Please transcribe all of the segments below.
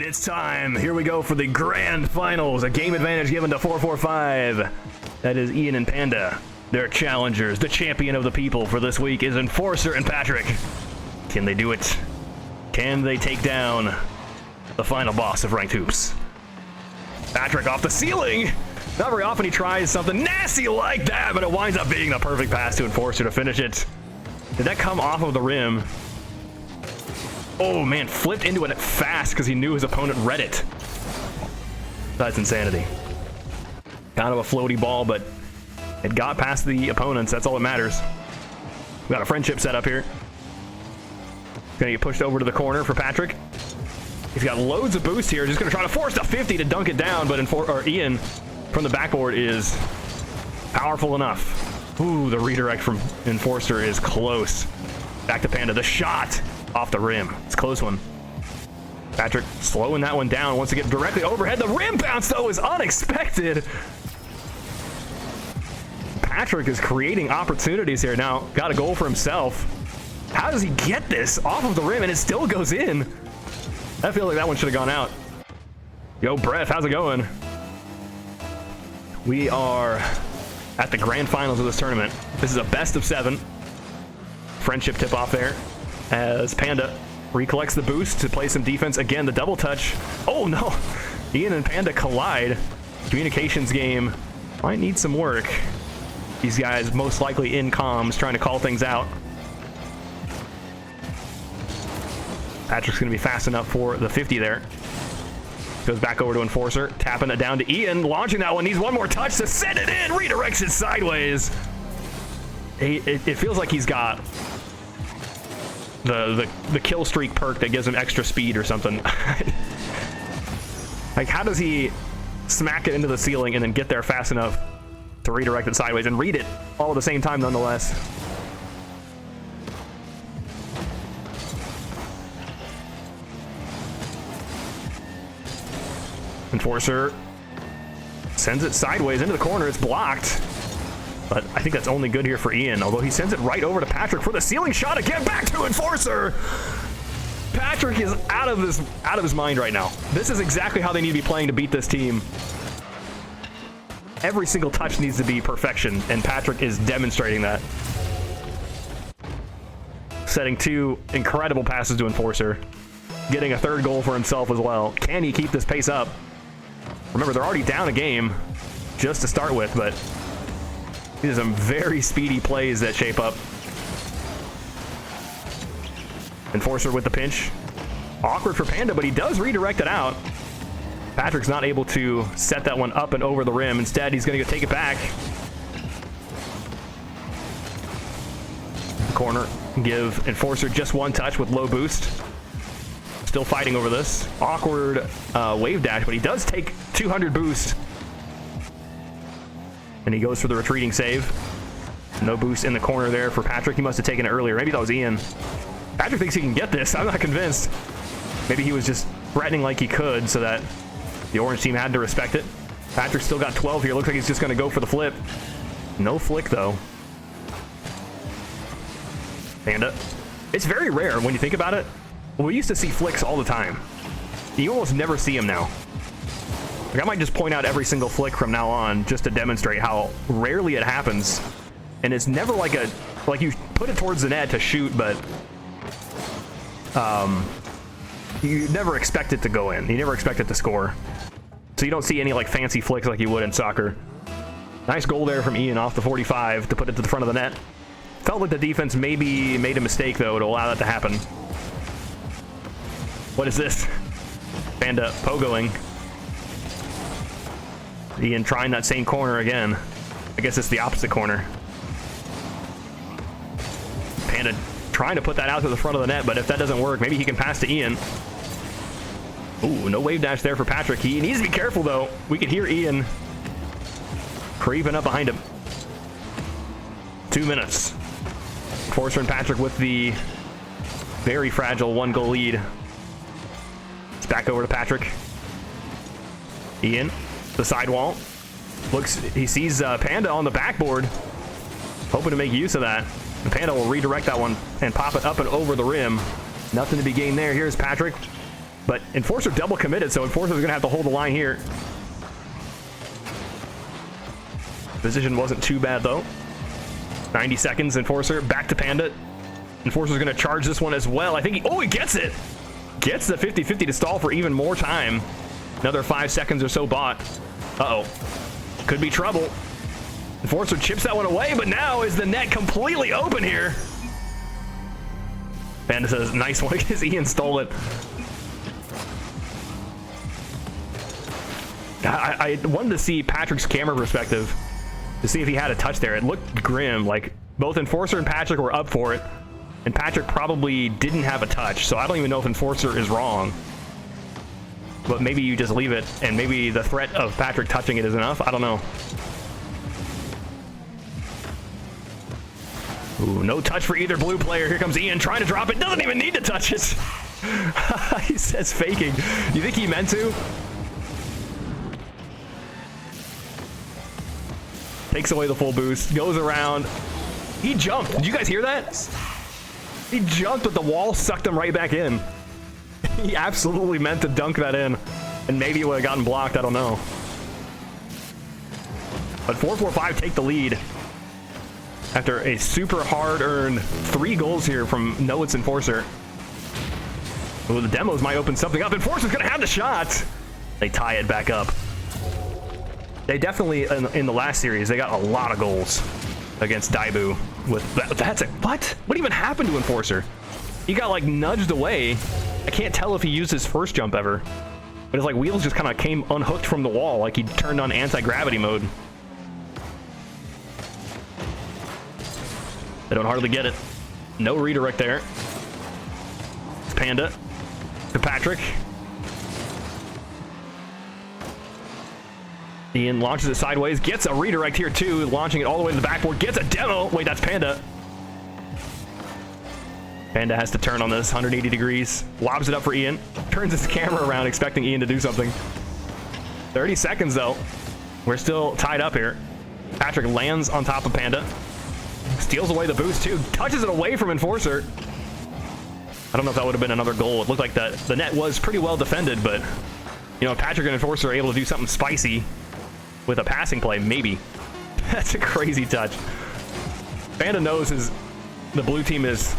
It's time. Here we go for the grand finals. A game advantage given to 445. That is Ian and Panda. Their challengers. The champion of the people for this week is Enforcer and Patrick. Can they do it? Can they take down the final boss of Ranked Hoops? Patrick off the ceiling. Not very often he tries something nasty like that, but it winds up being the perfect pass to Enforcer to finish it. Did that come off of the rim? Oh man, flipped into it fast because he knew his opponent read it. That's insanity. Kind of a floaty ball, but it got past the opponents. That's all that matters. We got a friendship set up here. Gonna get pushed over to the corner for Patrick. He's got loads of boost here. Just gonna try to force the 50 to dunk it down, but Ian from the backboard is powerful enough. Ooh, the redirect from Enforcer is close. Back to Panda. The shot off the rim. It's a close one. Patrick slowing that one down. Wants to get directly overhead. The rim bounce, though, is unexpected. Patrick is creating opportunities here now. Got a goal for himself. How does he get this off of the rim and it still goes in? I feel like that one should have gone out. Yo, Brett, how's it going? We are at the grand finals of this tournament. This is a best of 7. Friendship tip off there as Panda recollects the boost to play some defense. Again, the double touch. Oh no! Ian and Panda collide. Communications game might need some work. These guys most likely in comms trying to call things out. Patrick's going to be fast enough for the 50 there. Goes back over to Enforcer, tapping it down to Ian, launching that one. Needs one more touch to send it in. Redirects it sideways. It feels like he's got the kill streak perk that gives him extra speed or something. Like, how does he smack it into the ceiling and then get there fast enough to redirect it sideways and read it all at the same time nonetheless? Enforcer sends it sideways into the corner. It's blocked. But I think that's only good here for Ian, although he sends it right over to Patrick for the ceiling shot again. Back to Enforcer. Patrick is out of his mind right now. This is exactly how they need to be playing to beat this team. Every single touch needs to be perfection, and Patrick is demonstrating that. Setting 2 incredible passes to Enforcer. Getting a 3rd goal for himself as well. Can he keep this pace up? Remember, they're already down a game just to start with, but these are some very speedy plays that shape up. Enforcer with the pinch. Awkward for Panda, but he does redirect it out. Patrick's not able to set that one up and over the rim. Instead, he's going to go take it back. Corner. Give Enforcer just one touch with low boost. Still fighting over this. Awkward wave dash, but he does take 200 boost. And he goes for the retreating save. No boost in the corner there for Patrick. He must have taken it earlier. Maybe that was Ian. Patrick thinks he can get this. I'm not convinced. Maybe he was just threatening like he could so that the orange team had to respect it. Patrick still got 12 here. Looks like he's just going to go for the flip. No flick, though. Panda. It's very rare when you think about it. We used to see flicks all the time. You almost never see them now. Like, I might just point out every single flick from now on just to demonstrate how rarely it happens. And it's never like you put it towards the net to shoot, but you never expect it to go in. You never expect it to score. So you don't see any like fancy flicks like you would in soccer. Nice goal there from Ian off the 45 to put it to the front of the net. Felt like the defense maybe made a mistake though to allow that to happen. What is this? Panda pogoing. Ian trying that same corner again. I guess it's the opposite corner. Panda trying to put that out to the front of the net, but if that doesn't work, maybe he can pass to Ian. Ooh, no wave dash there for Patrick. He needs to be careful, though. We can hear Ian creeping up behind him. 2 minutes. Enforcer and Patrick with the very fragile 1-goal lead. It's back over to Patrick. Ian. The sidewall. Looks, he sees Panda on the backboard, hoping to make use of that. And Panda will redirect that one and pop it up and over the rim. Nothing to be gained there. Here's Patrick. But Enforcer double committed, so Enforcer's gonna have to hold the line here. Position wasn't too bad though. 90 seconds, Enforcer, back to Panda. Enforcer's gonna charge this one as well. I think he gets it! Gets the 50-50 to stall for even more time. Another 5 seconds or so bought. Uh-oh. Could be trouble. Enforcer chips that one away, but now is the net completely open here. Panda says, nice one, because Ian stole it. I wanted to see Patrick's camera perspective to see if he had a touch there. It looked grim, like both Enforcer and Patrick were up for it, and Patrick probably didn't have a touch, so I don't even know if Enforcer is wrong. But maybe you just leave it, and maybe the threat of Patrick touching it is enough. I don't know. Ooh, no touch for either blue player. Here comes Ian trying to drop it. Doesn't even need to touch it. He says faking. You think he meant to? Takes away the full boost. Goes around. He jumped. Did you guys hear that? He jumped, but the wall sucked him right back in. He absolutely meant to dunk that in. And maybe it would have gotten blocked. I don't know. But 4-4-5 take the lead. After a super hard-earned 3 goals here from nooo's Enforcer. Ooh, the demos might open something up. Enforcer's going to have the shot. They tie it back up. They definitely, in the last series, they got a lot of goals against Daibu. That's a, what? What even happened to Enforcer? He got, like, nudged away. I can't tell if he used his first jump ever. But his, like, wheels just kind of came unhooked from the wall, like he turned on anti-gravity mode. They don't hardly get it. No redirect there. Panda to Patrick. Ian launches it sideways, gets a redirect here too, launching it all the way to the backboard, gets a demo. Wait, that's Panda. Panda has to turn on this 180 degrees, lobs it up for Ian, turns his camera around expecting Ian to do something. 30 seconds though. We're still tied up here. Patrick lands on top of Panda. Steals away the boost too, touches it away from Enforcer. I don't know if that would have been another goal. It looked like the net was pretty well defended, but you know, if Patrick and Enforcer are able to do something spicy with a passing play, maybe. That's a crazy touch. Panda knows the blue team is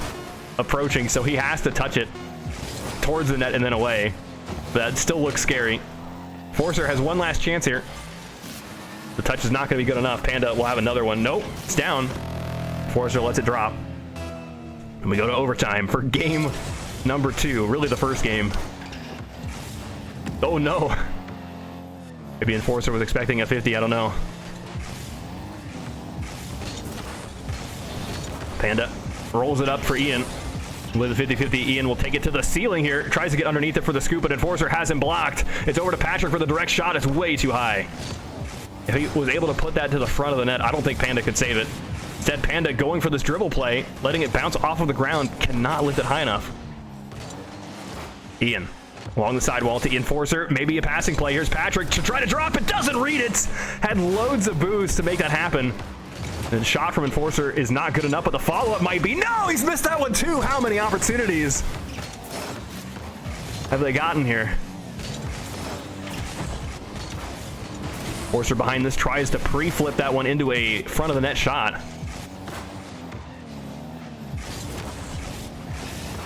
approaching, so he has to touch it towards the net and then away. That still looks scary. Enforcer has one last chance here. The touch is not going to be good enough. Panda will have another one. Nope, it's down. Enforcer lets it drop. And we go to overtime for game number 2. Really the first game. Oh no. Maybe Enforcer was expecting a 50, I don't know. Panda rolls it up for Ian. With a 50-50, Ian will take it to the ceiling here. Tries to get underneath it for the scoop, but Enforcer has him blocked. It's over to Patrick for the direct shot. It's way too high. If he was able to put that to the front of the net, I don't think Panda could save it. Instead, Panda going for this dribble play, letting it bounce off of the ground, cannot lift it high enough. Ian along the sidewall to Enforcer, maybe a passing play. Here's Patrick to try to drop it, doesn't read it. Had loads of boost to make that happen. And the shot from Enforcer is not good enough, but the follow-up might be. No, he's missed that one too. How many opportunities have they gotten here? Enforcer behind this tries to pre-flip that one into a front of the net shot.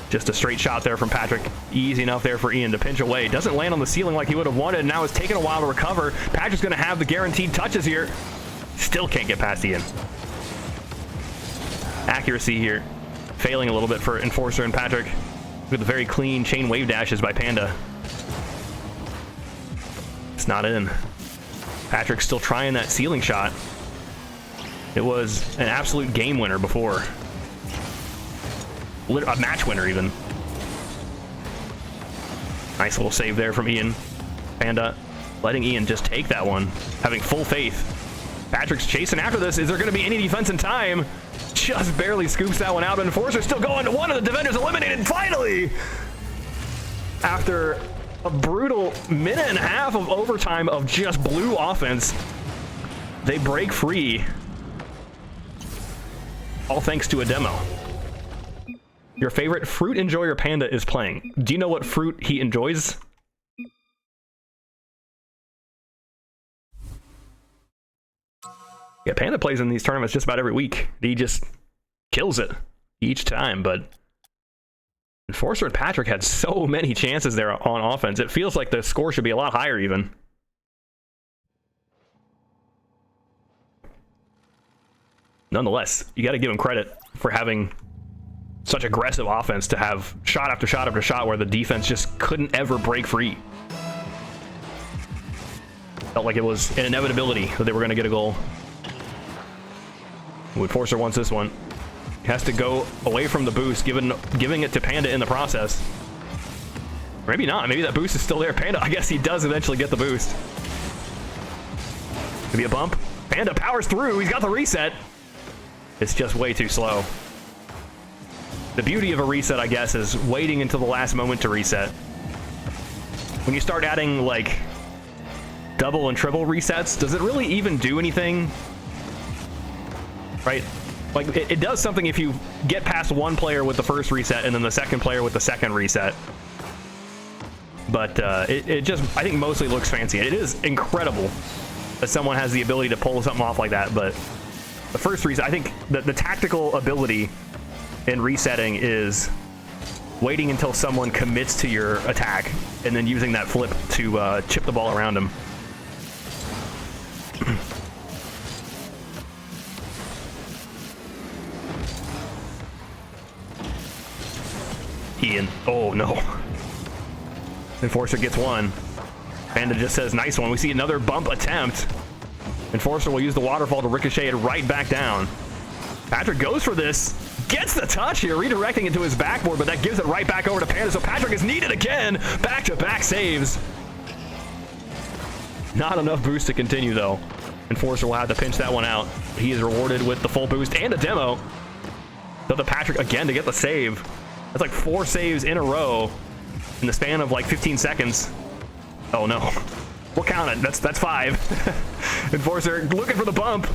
Just a straight shot there from Patrick. Easy enough there for Ian to pinch away. Doesn't land on the ceiling like he would have wanted. Now it's taken a while to recover. Patrick's going to have the guaranteed touches here. Still can't get past Ian. Accuracy here failing a little bit for Enforcer and Patrick. With the very clean chain wave dashes by Panda. It's not in. Patrick's still trying that ceiling shot. It was an absolute game winner before. A match winner even. Nice little save there from Ian. Panda letting Ian just take that one, having full faith. Patrick's chasing after this. Is there going to be any defense in time? Just barely scoops that one out, but Enforcer still going. One of the defenders eliminated finally. After a brutal minute and a half of overtime of just blue offense, they break free. All thanks to a demo. Your favorite fruit enjoyer Panda is playing. Do you know what fruit he enjoys? Yeah, Panda plays in these tournaments just about every week. He just kills it each time, but Enforcer and Patrick had so many chances there on offense. It feels like the score should be a lot higher even. Nonetheless, you got to give him credit for having such aggressive offense to have shot after shot after shot where the defense just couldn't ever break free. Felt like it was an inevitability that they were going to get a goal. Enforcer wants this one. He has to go away from the boost, giving it to Panda in the process. Maybe not. Maybe that boost is still there. Panda, I guess he does eventually get the boost. Maybe a bump. Panda powers through. He's got the reset. It's just way too slow. The beauty of a reset, I guess, is waiting until the last moment to reset. When you start adding, like, double and triple resets, does it really even do anything? Right? Like, it does something if you get past one player with the first reset and then the second player with the second reset. But it just, I think, mostly looks fancy. It is incredible that someone has the ability to pull something off like that, but the first reset, I think the tactical ability in resetting is waiting until someone commits to your attack and then using that flip to chip the ball around him. Ian, oh no. Enforcer gets one. Panda just says, nice one. We see another bump attempt. Enforcer will use the waterfall to ricochet it right back down. Patrick goes for this. Gets the touch here, redirecting it to his backboard, but that gives it right back over to Panda, so Patrick is needed again. Back-to-back saves. Not enough boost to continue, though. Enforcer will have to pinch that one out. He is rewarded with the full boost and a demo. So the Patrick again to get the save. That's like 4 saves in a row in the span of like 15 seconds. Oh no. We'll count it. That's 5. Enforcer looking for the bump.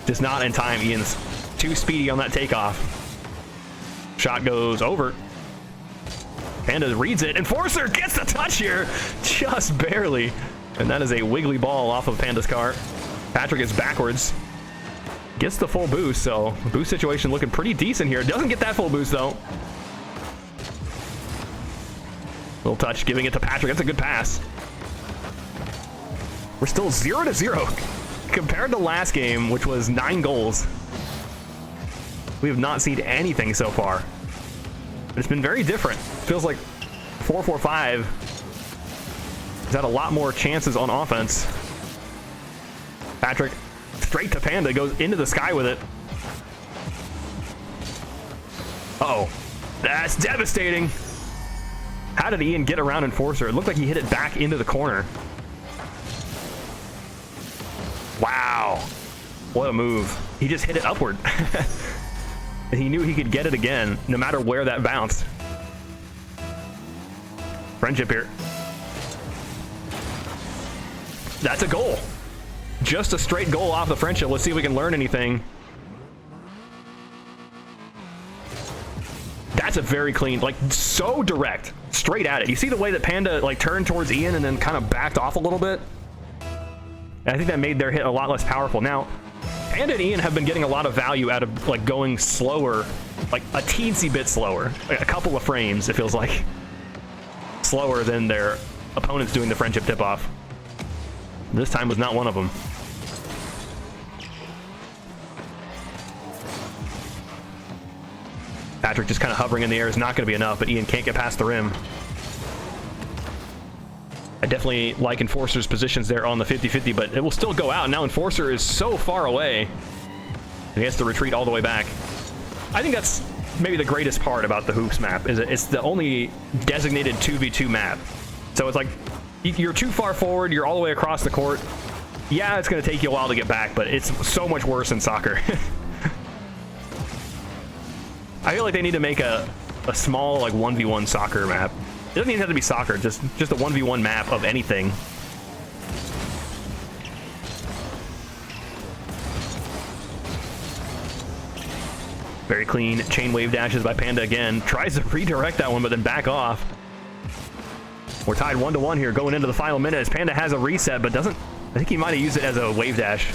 Just not in time. Ian's too speedy on that takeoff. Shot goes over. Panda reads it. Enforcer gets the touch here. Just barely. And that is a wiggly ball off of Panda's car. Patrick is backwards. Gets the full boost, so boost situation looking pretty decent here. Doesn't get that full boost though. Little touch, giving it to Patrick. That's a good pass. We're still 0-0. Compared to last game, which was 9 goals, we have not seen anything so far. It's been very different. Feels like 4-4-5 has had a lot more chances on offense. Patrick straight to Panda, goes into the sky with it. Uh-oh. That's devastating. How did Ian get around Enforcer? It looked like he hit it back into the corner. Wow. What a move. He just hit it upward. And he knew he could get it again, no matter where that bounced. Friendship here. That's a goal. Just a straight goal off the friendship. Let's see if we can learn anything. That's a very clean, like, so direct. Straight at it. You see the way that Panda, like, turned towards Ian and then kind of backed off a little bit? And I think that made their hit a lot less powerful. Now, Panda and Ian have been getting a lot of value out of, like, going slower, like, a teensy bit slower. Like, a couple of frames, it feels like. Slower than their opponents doing the friendship tip-off. This time was not one of them. Patrick just kind of hovering in the air is not going to be enough, but Ian can't get past the rim. I definitely like Enforcer's positions there on the 50-50, but it will still go out. Now Enforcer is so far away, he has to retreat all the way back. I think that's maybe the greatest part about the Hoops map, is it's the only designated 2v2 map. So it's like, you're too far forward, you're all the way across the court. Yeah, it's going to take you a while to get back, but it's so much worse in soccer. I feel like they need to make a small, like, 1v1 soccer map. It doesn't even have to be soccer, just a 1v1 map of anything. Very clean chain wave dashes by Panda again. Tries to redirect that one, but then back off. We're tied 1-1 here going into the final minute as Panda has a reset, but doesn't... I think he might have used it as a wave dash.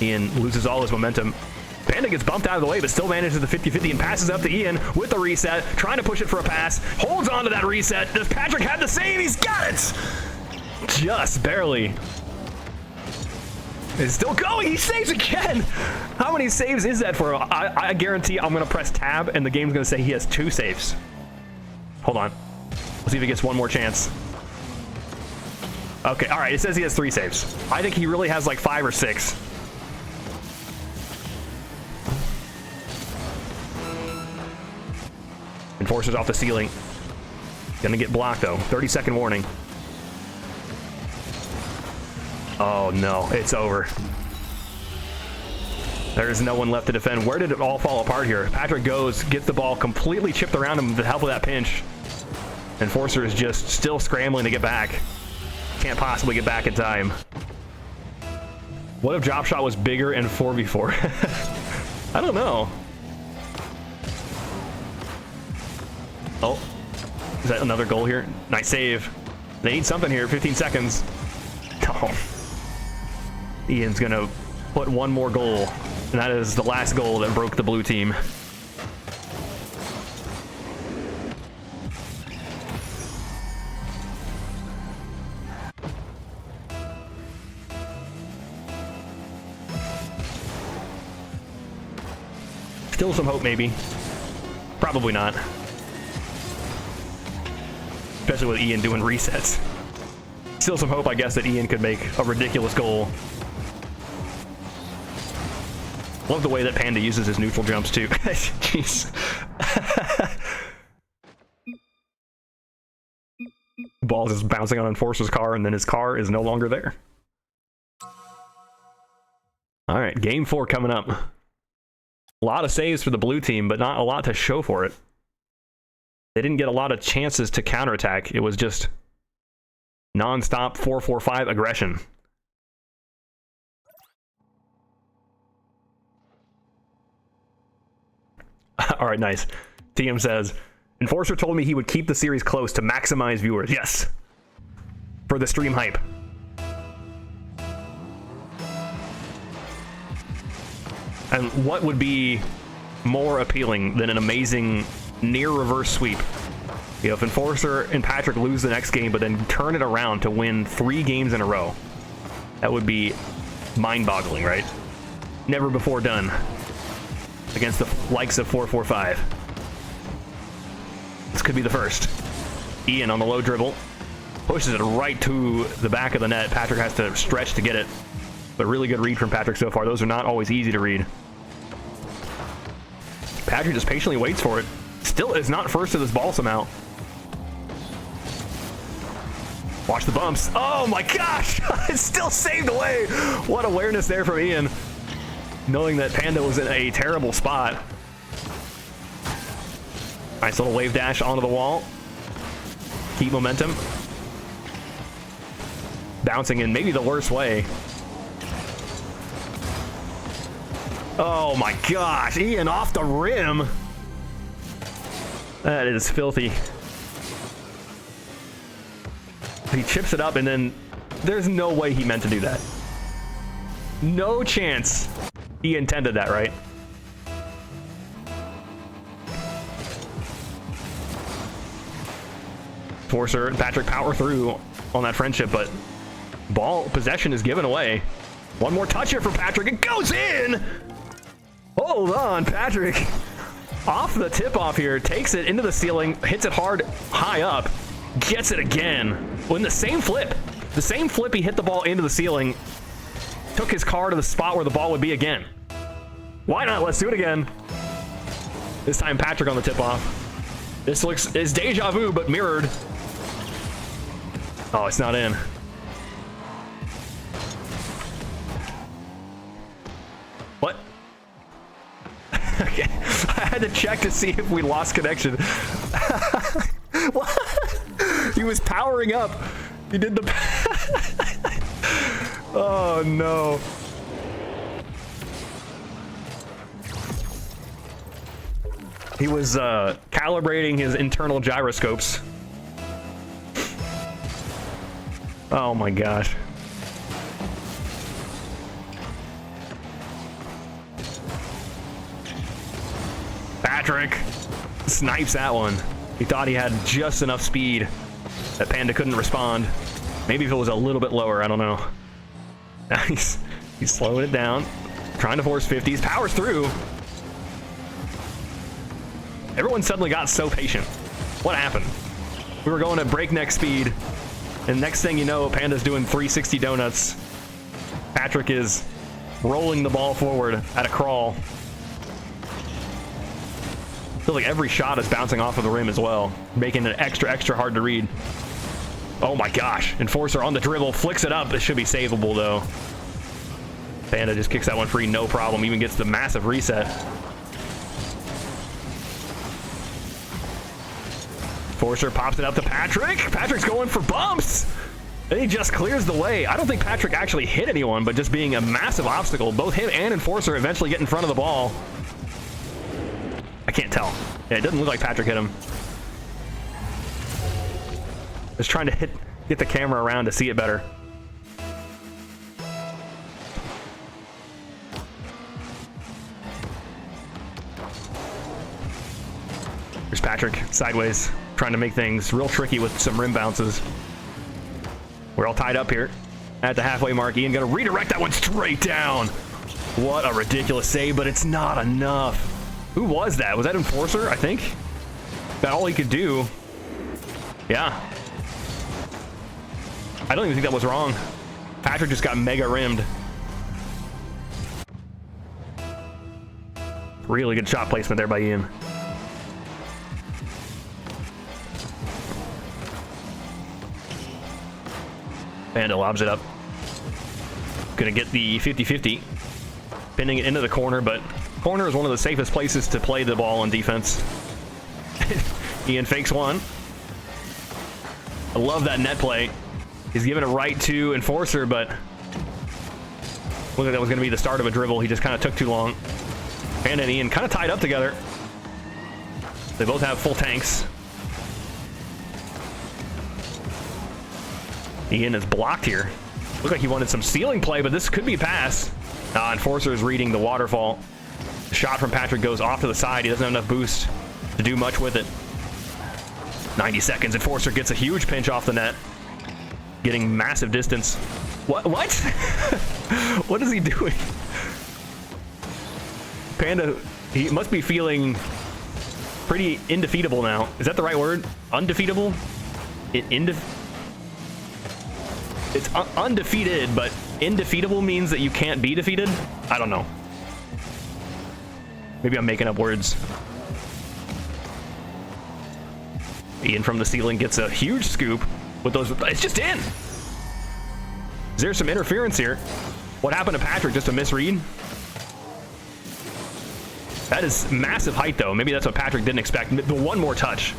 Ian loses all his momentum. Panda gets bumped out of the way, but still manages the 50-50 and passes up to Ian with the reset, trying to push it for a pass. Holds on to that reset. Does Patrick have the save? He's got it! Just barely. It's still going. He saves again. How many saves is that for? I guarantee I'm going to press tab, and the game's going to say he has 2 saves. Hold on. Let's see if he gets one more chance. Okay, all right. It says he has 3 saves. I think he really has like 5 or 6. Enforcer's off the ceiling. Gonna get blocked though. 30-second warning. Oh no, it's over. There's no one left to defend. Where did it all fall apart here? Patrick goes, gets the ball completely chipped around him with the help of that pinch. Enforcer is just still scrambling to get back. Can't possibly get back in time. What if drop shot was bigger and 4v4? I don't know. Oh, is that another goal here? Nice save. They need something here. 15 seconds. Oh. Ian's gonna put one more goal, and that is the last goal that broke the blue team. Still some hope, maybe. Probably not. Especially with Ian doing resets. Still some hope, I guess, that Ian could make a ridiculous goal. Love the way that Panda uses his neutral jumps, too. Jeez. The ball is just bouncing on Enforcer's car, and then his car is no longer there. All right, game 4 coming up. A lot of saves for the blue team, but not a lot to show for it. They didn't get a lot of chances to counterattack. It was just non-stop 4-4-5 aggression. All right, nice. TM says, Enforcer told me he would keep the series close to maximize viewers. Yes. For the stream hype. And what would be more appealing than an amazing near reverse sweep? You know, if Enforcer and Patrick lose the next game, but then turn it around to win 3 games in a row, that would be mind-boggling, right? Never before done against the likes of 4-4-5. This could be the first. Ian on the low dribble pushes it right to the back of the net. Patrick has to stretch to get it, but really good read from Patrick so far. Those are not always easy to read. Patrick just patiently waits for it. Still is not first to this ball somehow. Watch the bumps. Oh my gosh! It's still saved away! What awareness there from Ian. Knowing that Panda was in a terrible spot. Nice little wave dash onto the wall. Keep momentum. Bouncing in maybe the worst way. Oh my gosh, Ian off the rim. That is filthy. He chips it up, and then there's no way he meant to do that. No chance he intended that, right? Enforcer and Patrick power through on that friendship, but ball possession is given away. One more touch here for Patrick. It goes in! Hold on, Patrick. Off the tip-off here, takes it into the ceiling, hits it hard, high up, gets it again. In the same flip he hit the ball into the ceiling, took his car to the spot where the ball would be again. Why not? Let's do it again. This time Patrick on the tip-off. This is deja vu, but mirrored. Oh, it's not in. What? Okay, I had to check to see if we lost connection. What? He was powering up. He did the... Oh, no. He was calibrating his internal gyroscopes. Oh my gosh. Patrick snipes that one. He thought he had just enough speed that Panda couldn't respond. Maybe if it was a little bit lower, I don't know. Now he's slowing it down, trying to force 50s, powers through. Everyone suddenly got so patient. What happened? We were going at breakneck speed, and next thing you know, Panda's doing 360 donuts. Patrick is rolling the ball forward at a crawl. Feels like every shot is bouncing off of the rim as well, making it extra hard to read. Oh my gosh, Enforcer on the dribble, flicks it up. It should be savable though. Panda just kicks that one free, no problem, even gets the massive reset. Enforcer pops it up to Patrick. Patrick's going for bumps. And he just clears the way. I don't think Patrick actually hit anyone, but just being a massive obstacle. Both him and Enforcer eventually get in front of the ball. I can't tell. Yeah, it doesn't look like Patrick hit him. Just trying to get the camera around to see it better. There's Patrick sideways, trying to make things real tricky with some rim bounces. We're all tied up here at the halfway mark. Ian gonna redirect that one straight down. What a ridiculous save, but it's not enough. Who was that? Was that Enforcer, I think? That all he could do? Yeah. I don't even think that was wrong. Patrick just got mega rimmed. Really good shot placement there by Ian. Panda lobs it up. Gonna get the 50-50. Pinning it into the corner, but corner is one of the safest places to play the ball on defense. Ian fakes one. I love that net play. He's giving it right to Enforcer, but looked like that was going to be the start of a dribble. He just kind of took too long. Panda and Ian kind of tied up together. They both have full tanks. Ian is blocked here. Looked like he wanted some ceiling play, but this could be a pass. Enforcer is reading the waterfall. The shot from Patrick goes off to the side. He doesn't have enough boost to do much with it. 90 seconds. Enforcer gets a huge pinch off the net. Getting massive distance. What? What is he doing? Panda, he must be feeling pretty indefeatable now. Is that the right word? Undefeatable? It's undefeated, but indefeatable means that you can't be defeated? I don't know. Maybe I'm making up words. Ian from the ceiling gets a huge scoop with those. It's just in. Is there some interference here? What happened to Patrick? Just a misread? That is massive height, though. Maybe that's what Patrick didn't expect. The one more touch,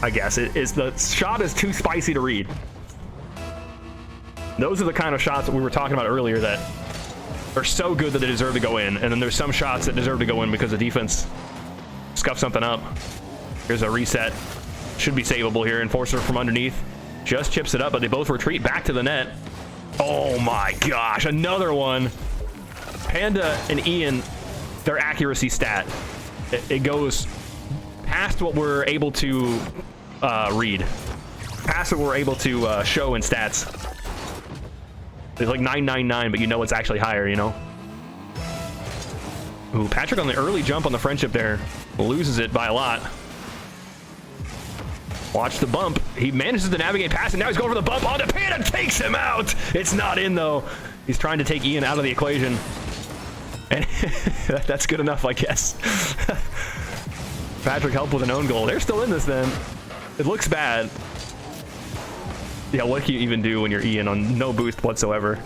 I guess. The shot is too spicy to read. Those are the kind of shots that we were talking about earlier that are so good that they deserve to go in. And then there's some shots that deserve to go in because the defense scuffed something up. Here's a reset. Should be savable here. Enforcer from underneath just chips it up, but they both retreat back to the net. Oh my gosh, another one. Panda and Ian, their accuracy stat, it goes past what we're able to read, past what we're able to show in stats. It's like 999, but you know it's actually higher, you know? Ooh, Patrick on the early jump on the friendship there loses it by a lot. Watch the bump. He manages to navigate past, and now he's going for the bump. Oh, the Panda takes him out. It's not in, though. He's trying to take Ian out of the equation. And that's good enough, I guess. Patrick helped with an own goal. They're still in this, then. It looks bad. Yeah, what can you even do when you're Ian on no boost whatsoever?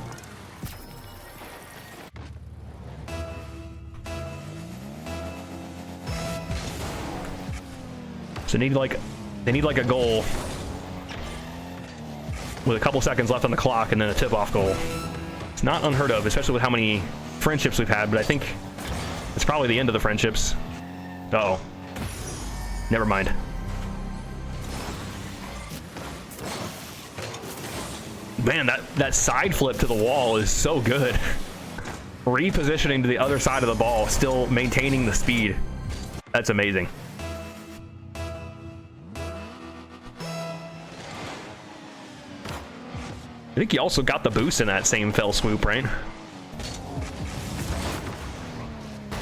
So they need like a goal with a couple seconds left on the clock and then a tip-off goal. It's not unheard of, especially with how many friendships we've had, but I think it's probably the end of the friendships. Uh-oh. Never mind. Man, that side flip to the wall is so good. Repositioning to the other side of the ball, still maintaining the speed. That's amazing. I think he also got the boost in that same fell swoop, right?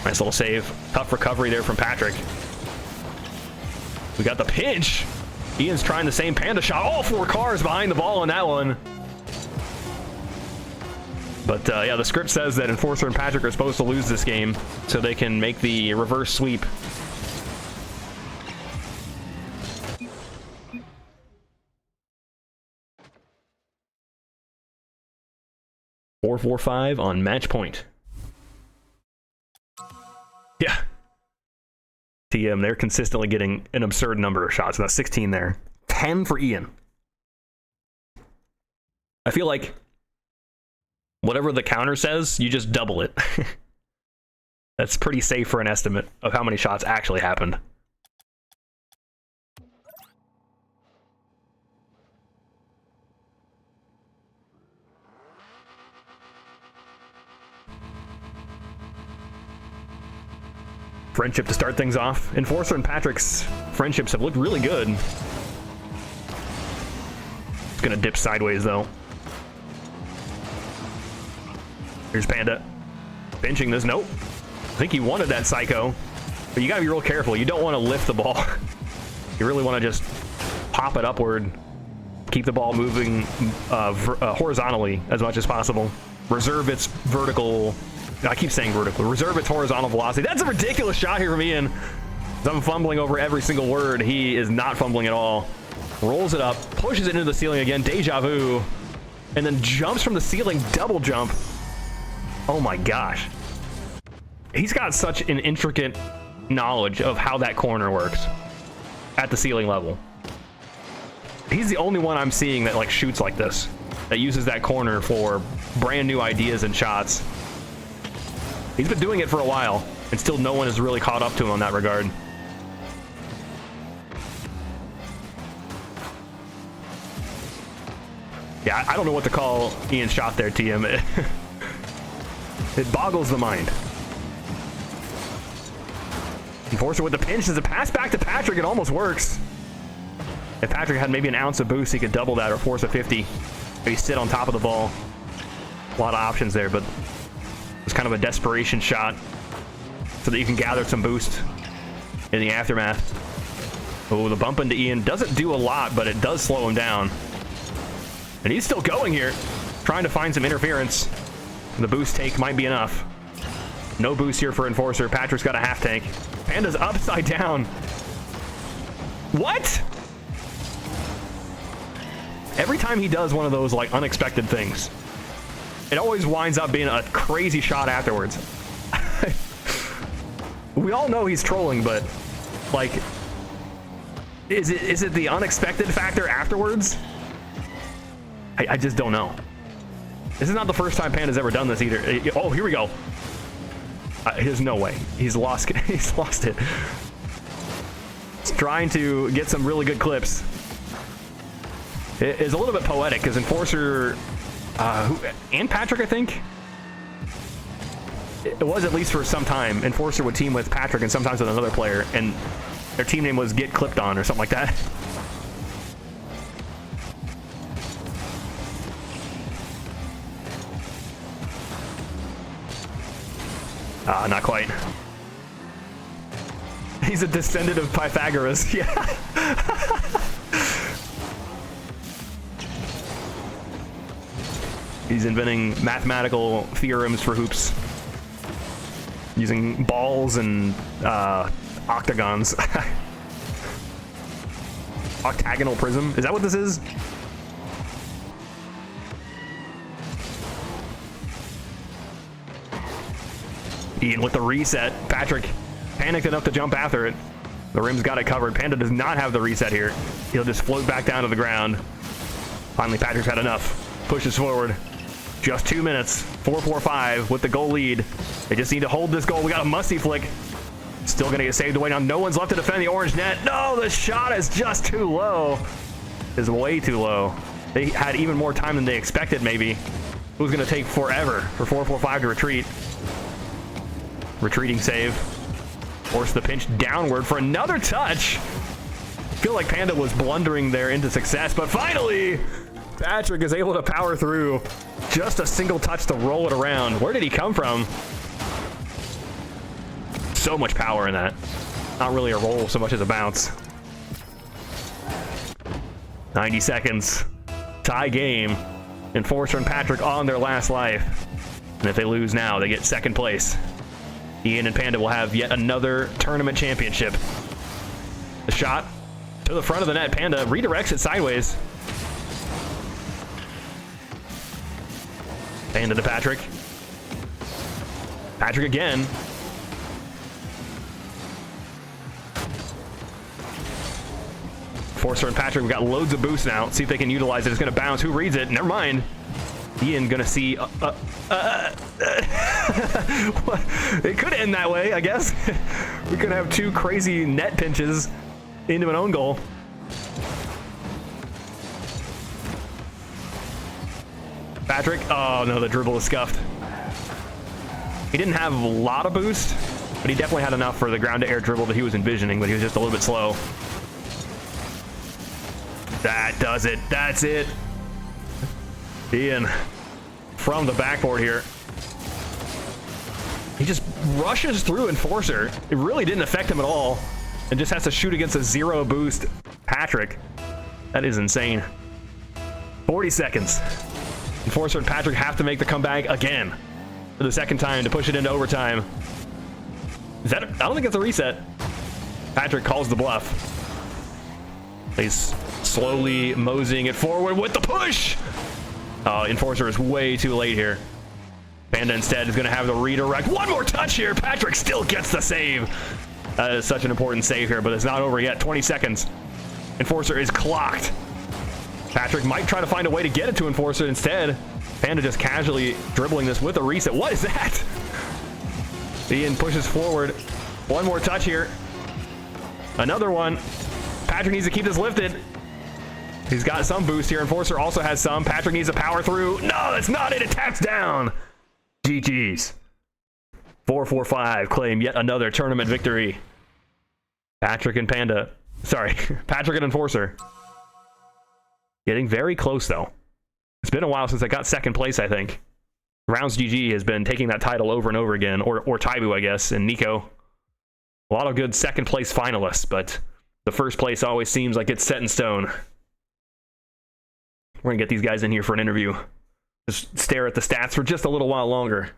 Nice little save. Tough recovery there from Patrick. We got the pinch. Ian's trying the same panda shot. All four cars behind the ball on that one. But yeah, the script says that Enforcer and Patrick are supposed to lose this game so they can make the reverse sweep. Four, 4-5 on match point. Yeah. TM, they're consistently getting an absurd number of shots. That's 16 there. 10 for Ian. I feel like whatever the counter says, you just double it. That's pretty safe for an estimate of how many shots actually happened. Friendship to start things off. Enforcer and Patrick's friendships have looked really good. It's gonna dip sideways though. Here's Panda. Benching this. Nope. I think he wanted that Psycho. But you gotta be real careful. You don't want to lift the ball. You really want to just pop it upward. Keep the ball moving horizontally as much as possible. Reserve its vertical... I keep saying vertical. Reserve its horizontal velocity. That's a ridiculous shot here from Ian. I'm fumbling over every single word. He is not fumbling at all. Rolls it up, pushes it into the ceiling again. Deja vu. And then jumps from the ceiling. Double jump. Oh my gosh. He's got such an intricate knowledge of how that corner works at the ceiling level. He's the only one I'm seeing that like shoots like this, that uses that corner for brand new ideas and shots. He's been doing it for a while, and still no one has really caught up to him on that regard. Yeah, I don't know what to call Ian's shot there, TM. It boggles the mind. Enforcer with the pinch. There's a pass back to Patrick. It almost works. If Patrick had maybe an ounce of boost, he could double that or force a 50. Maybe sit on top of the ball. A lot of options there, but it's kind of a desperation shot so that you can gather some boost in the aftermath. Oh, the bump into Ian doesn't do a lot, but it does slow him down. And he's still going here, trying to find some interference. The boost take might be enough. No boost here for Enforcer. Patrick's got a half tank. Panda's upside down. What? Every time he does one of those like unexpected things, it always winds up being a crazy shot afterwards. We all know he's trolling, but like, is it the unexpected factor afterwards? I just don't know. This is not the first time Panda's ever done this either. Oh, here we go. There's no way. He's lost. He's lost it. He's trying to get some really good clips. It is a little bit poetic because Enforcer and Patrick, I think. It was at least for some time. Enforcer would team with Patrick and sometimes with another player, and their team name was Get Clipped On or something like that. Not quite. He's a descendant of Pythagoras. Yeah. He's inventing mathematical theorems for hoops using balls and octagons. Octagonal prism. Is that what this is? Ian with the reset. Patrick panicked enough to jump after it. The rim's got it covered. Panda does not have the reset here. He'll just float back down to the ground. Finally, Patrick's had enough. Pushes forward. Just 2 minutes. 4-4-5 with the goal lead. They just need to hold this goal. We got a musty flick. Still gonna get saved away. Now no one's left to defend the orange net. No, the shot is just too low. Is way too low. They had even more time than they expected, maybe. It was gonna take forever for 445 to retreat. Retreating save. Force the pinch downward for another touch. I feel like Panda was blundering there into success, but finally, Patrick is able to power through. Just a single touch to roll it around. Where did he come from? So much power in that. Not really a roll so much as a bounce. 90 seconds. Tie game. Enforcer and Patrick on their last life. And if they lose now, they get second place. Ian and Panda will have yet another tournament championship. The shot to the front of the net. Panda redirects it sideways. Panda to Patrick. Patrick again. Forcer and Patrick, we've got loads of boosts now. See if they can utilize it. It's going to bounce. Who reads it? Never mind. Ian going to see... It could end that way, I guess. We could have two crazy net pinches into an own goal. Patrick. Oh, no, the dribble is scuffed. He didn't have a lot of boost, but he definitely had enough for the ground-to-air dribble that he was envisioning, but he was just a little bit slow. That does it. That's it. Ian from the backboard here. He just rushes through Enforcer. It really didn't affect him at all. And just has to shoot against a zero boost Patrick. That is insane. 40 seconds. Enforcer and Patrick have to make the comeback again. For the second time to push it into overtime. Is that? I don't think it's a reset. Patrick calls the bluff. He's slowly moseying it forward with the push. Enforcer is way too late here. Panda instead is going to have the redirect. One more touch here. Patrick still gets the save. That is such an important save here, but it's not over yet. 20 seconds. Enforcer is clocked. Patrick might try to find a way to get it to Enforcer instead. Panda just casually dribbling this with a reset. What is that? Ian pushes forward. One more touch here. Another one. Patrick needs to keep this lifted. He's got some boost here. Enforcer also has some. Patrick needs to power through. No, that's not it. It taps down. GG's. 445 claim yet another tournament victory. Patrick and Panda. Sorry, Patrick and Enforcer. Getting very close, though. It's been a while since I got second place, I think. Rounds GG has been taking that title over and over again. Or Taibu, I guess, and Nico. A lot of good second place finalists, but the first place always seems like it's set in stone. We're going to get these guys in here for an interview. Just stare at the stats for just a little while longer.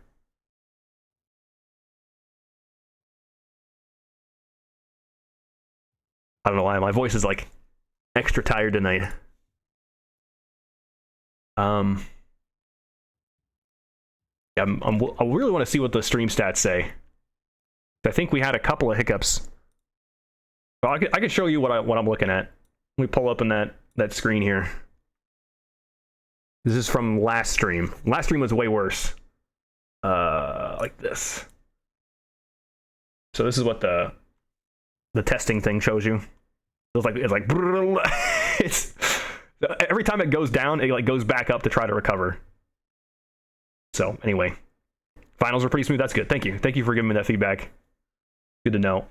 I don't know why my voice is like extra tired tonight. I really want to see what the stream stats say. I think we had a couple of hiccups. Well, I could show you what I'm looking at. Let me pull up in that screen here. This is from last stream. Last stream was way worse. Like this. So this is what the testing thing shows you. It's like it's every time it goes down, it like goes back up to try to recover. So anyway, finals were pretty smooth. That's good. Thank you. Thank you for giving me that feedback. Good to know.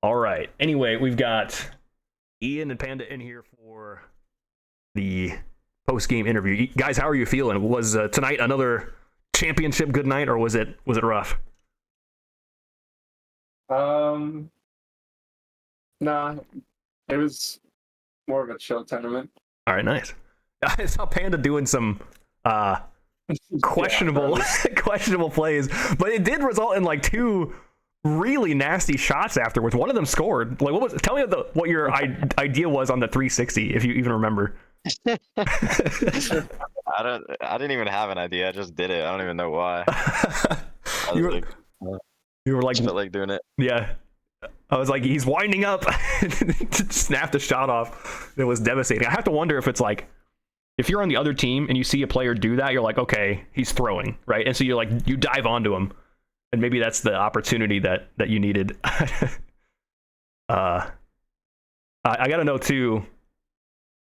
All right. Anyway, we've got Ian and Panda in here for the post-game interview. Guys, how are you feeling? Was tonight another championship good night, or was it rough? Nah, it was more of a chill tournament. All right, nice. I saw Panda doing some questionable questionable plays, but it did result in like two really nasty shots afterwards. One of them scored. Like, tell me what your idea was on the 360, if you even remember. I didn't even have an idea. I just did it. I don't even know why. You were like, felt like doing it. Yeah. I was like, he's winding up. Snapped the shot off. It was devastating. I have to wonder if it's like, if you're on the other team and you see a player do that, you're like, okay, he's throwing, right? And so you dive onto him. and maybe that's the opportunity that you needed. I gotta know too.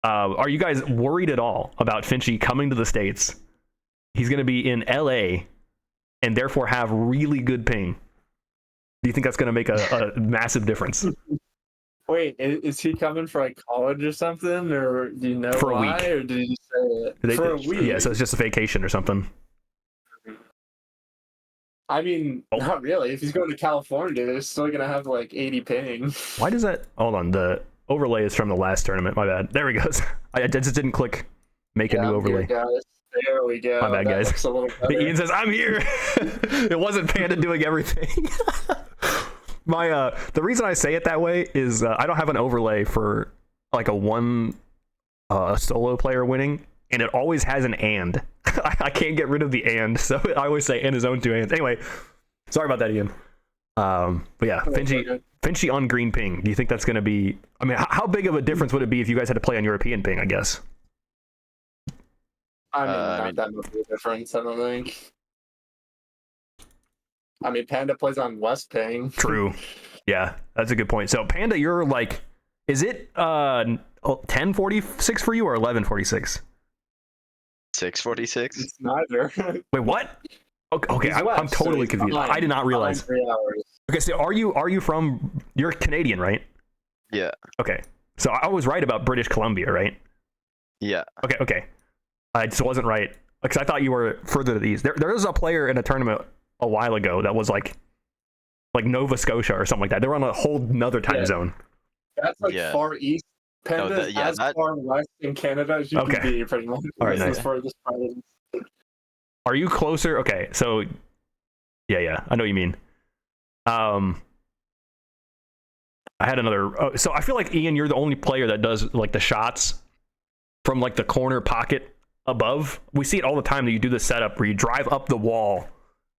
Are you guys worried at all about Finchy coming to the States? He's gonna be in LA, and therefore have really good ping. Do you think that's gonna make a massive difference? Wait, is he coming for like college or something, or do you know For a why, week. or did he say it for a week? Yeah, so it's just a vacation or something. I mean, not really. If he's going to California, they're still gonna have like 80 ping. Why does that? Hold on, the overlay is from the last tournament. My bad. There he goes. I just didn't click make a new overlay. Here, guys. There we go. My bad, That guys. looks a little better. Ian says, I'm here. It wasn't Panda doing everything. The reason I say it that way is I don't have an overlay for like a solo player winning, and it always has an and. I can't get rid of the and, so I always say in his own two ands. Anyway, sorry about that, Ian. But yeah, Finchy on green ping. Do you think that's going to be? I mean, how big of a difference would it be if you guys had to play on European ping? I guess. I mean, not that much of a difference, I don't think. I mean, Panda plays on West ping. True. Yeah, that's a good point. So Panda, you're like, is it 1046 for you or 1146? 646. It's neither. Wait, what? Okay, I'm totally confused. I did not realize. 3 hours. Okay, so are you from? You're Canadian, right? Yeah. Okay, so I was right about British Columbia, right? Yeah. Okay. I just wasn't right because I thought you were further to the east. There was a player in a tournament a while ago that was like Nova Scotia or something like that. They were on a whole nother time zone. That's like far east. Panda is as far west in Canada as you can be, pretty much. All right, nice. Are you closer? Okay, so yeah, I know what you mean. I had another. So I feel like Ian, you're the only player that does like the shots from like the corner pocket above. We see it all the time that you do this setup where you drive up the wall,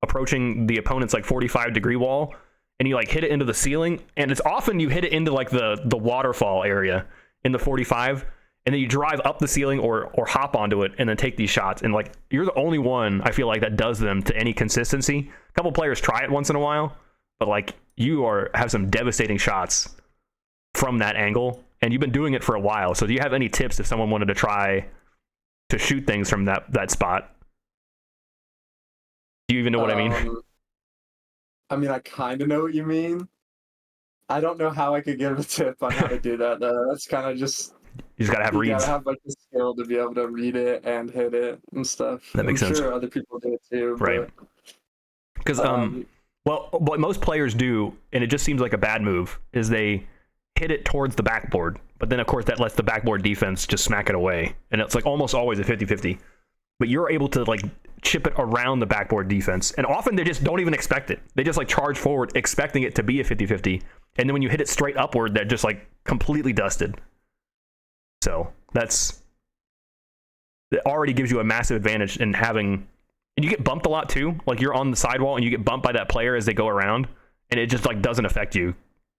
approaching the opponent's like 45-degree wall, and you like hit it into the ceiling. And it's often you hit it into like the waterfall area in the 45, and then you drive up the ceiling or hop onto it and then take these shots. And like you're the only one I feel like that does them to any consistency. A couple players try it once in a while, but like you have some devastating shots from that angle, and you've been doing it for a while. So do you have any tips if someone wanted to try to shoot things from that spot? Do you even know what I mean? I mean, I kind of know what you mean. I don't know how I could give a tip on how to do that, though. That's kind of just... You just gotta have reads. You gotta have like the skill to be able to read it and hit it and stuff. That makes sense. I'm sure other people do it too. Right. Because, well, what most players do, and it just seems like a bad move, is they hit it towards the backboard. But then, of course, that lets the backboard defense just smack it away. And it's like almost always a 50-50. But you're able to like chip it around the backboard defense. And often they just don't even expect it. They just like charge forward expecting it to be a 50-50. And then when you hit it straight upward, they're just like completely dusted. So it already gives you a massive advantage in having, and you get bumped a lot too. Like you're on the sidewall and you get bumped by that player as they go around, and it just like doesn't affect you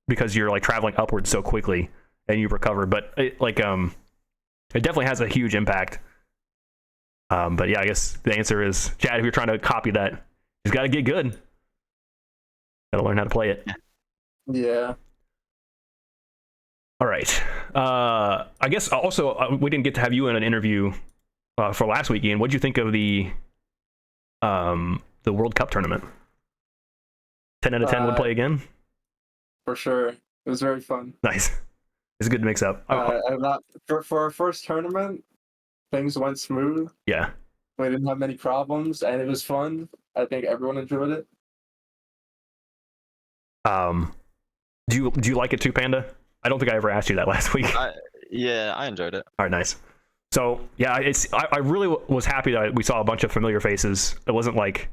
because you're like traveling upwards so quickly and you recover. But it definitely has a huge impact. But yeah, I guess the answer is, Chad, if you're trying to copy that, you just got to get good. Got to learn how to play it. Yeah. All right. I guess also we didn't get to have you in an interview for last week, Ian. What'd you think of the World Cup tournament? 10 out of 10 would play again? For sure. It was very fun. Nice. It's a good mix up. For our first tournament, things went smooth. Yeah. We didn't have many problems, and it was fun. I think everyone enjoyed it. Do you like it too, Panda? I don't think I ever asked you that last week. Yeah, I enjoyed it. All right, nice. So yeah, I really was happy that we saw a bunch of familiar faces. It wasn't like,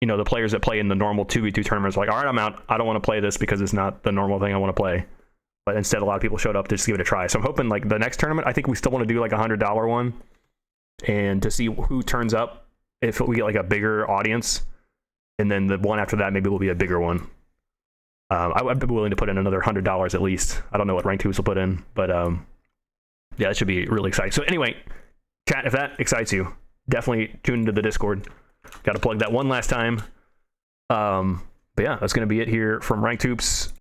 the players that play in the normal 2v2 tournaments are like, all right, I'm out. I don't want to play this because it's not the normal thing I want to play. But instead, a lot of people showed up to just give it a try. So I'm hoping like the next tournament, I think we still want to do like $100 one, and to see who turns up if we get like a bigger audience, and then the one after that maybe will be a bigger one. I'd be willing to put in another $100 at least. I don't know what rank 2s will put in, but yeah, it should be really exciting. So anyway, chat, if that excites you, definitely tune into the Discord. Got to plug that one last time. But yeah, that's going to be it here from Ranked Hoops.